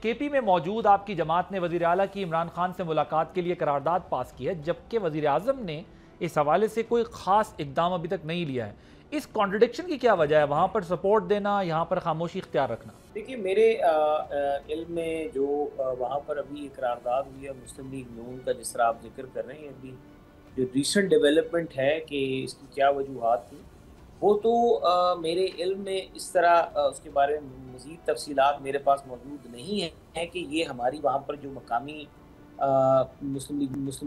KP में मौजूद आपकी जमात ने वज़ीर आला की इमरान खान से मुलाकात के लिए करारदाद पास की है, जबकि वज़ीर आज़म ने इस हवाले से कोई ख़ास इक़दाम अभी तक नहीं लिया है। इस कॉन्ट्रडिक्शन की क्या वजह है? वहाँ पर सपोर्ट देना, यहाँ पर खामोशी इख्तियार रखना। देखिए, मेरे इल्म में जो वहाँ पर अभी करारदाद हुई है मुस्लिम लीग नून का, जिस तरह आप जिक्र कर रहे हैं, अभी जो रिसेंट डेवलपमेंट है कि इसकी क्या वजूहात थी, वो तो मेरे इल्म में इस तरह उसके बारे में मज़ीद तफसीलात मेरे पास मौजूद नहीं है कि ये हमारी वहाँ पर जो मकामी मुस्लिम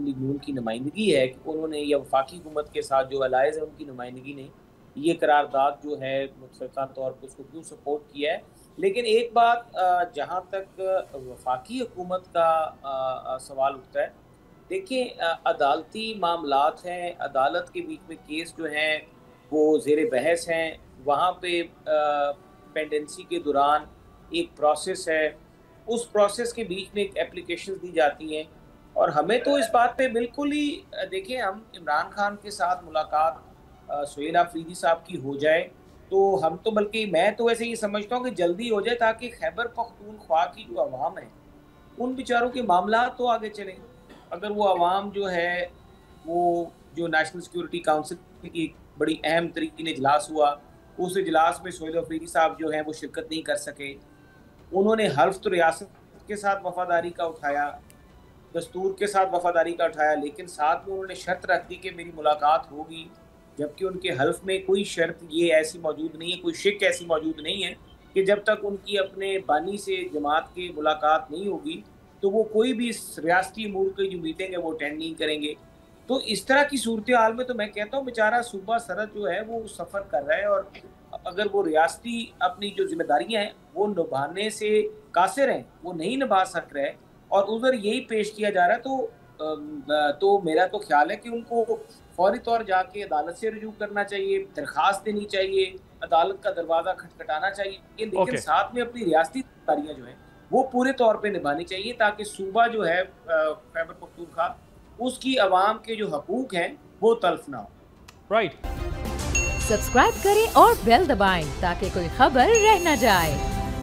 लीग नून की नुमाइंदगी है कि उन्होंने या वफाकी हुकूमत के साथ जो अलाइज़ है उनकी नुमाइंदगी ने ये करारदाद जो है मुतफ़िक़ा तौर पर उसको क्यों सपोर्ट किया है। लेकिन एक बात जहाँ तक वफाकी हुकूमत का सवाल उठता है, देखिए अदालती मामलात हैं, अदालत के बीच में केस जो हैं वो ज़ेर बहस हैं, वहाँ पे पेंडेंसी के दौरान एक प्रोसेस है, उस प्रोसेस के बीच में एक एप्लीकेशंस दी जाती हैं और हमें तो इस बात पे बिल्कुल ही देखिए, हम इमरान खान के साथ मुलाकात सुहेल अफरीदी साहब की हो जाए, तो हम तो बल्कि मैं तो वैसे ये समझता हूँ कि जल्दी हो जाए ताकि खैबर पख्तूनख्वा की जो अवाम है, उन बेचारों के मामला तो आगे चलें। अगर वो अवाम जो है, वो जो नेशनल सिक्योरिटी काउंसिल की एक बड़ी अहम तरीन इजलास हुआ, उस इजलास में सुहेल अफरीदी साहब जो हैं वो शिरकत नहीं कर सके। उन्होंने हल्फ तो रियासत के साथ वफादारी का उठाया, दस्तूर के साथ वफादारी का उठाया, लेकिन साथ में उन्होंने शर्त रख दी कि मेरी मुलाकात होगी, जबकि उनके हल्फ में कोई शर्त ये ऐसी मौजूद नहीं है, कोई शिक ऐसी मौजूद नहीं है कि जब तक उनकी अपने बानी से जमात की मुलाकात नहीं होगी तो वो कोई भी रियासती अमूर की जो मीटिंग है वो अटेंड नहीं करेंगे। तो इस तरह की सूरत हाल में तो मैं कहता हूँ बेचारा सूबा सरहद जो है वो सफ़र कर रहा है और अगर वो रियासती अपनी जो जिम्मेदारियाँ हैं वो निभाने से कासिर हैं, वो नहीं निभा सक रहे और उधर यही पेश किया जा रहा है, तो मेरा तो ख्याल है कि उनको फौरी तौर जाके अदालत से रुजू करना चाहिए, दरख्वास्त देनी चाहिए, अदालत का दरवाज़ा खटखटाना चाहिए, लेकिन साथ में अपनी रियासती जिम्मेदारियाँ जो हैं वो पूरे तौर पे निभानी चाहिए ताकि सूबा जो है खैबर पख्तूनख्वा, उसकी आवाम के जो हकूक हैं वो तल्फ ना हो। राइट। सब्सक्राइब करें और बेल दबाएं ताकि कोई खबर रह न जाए।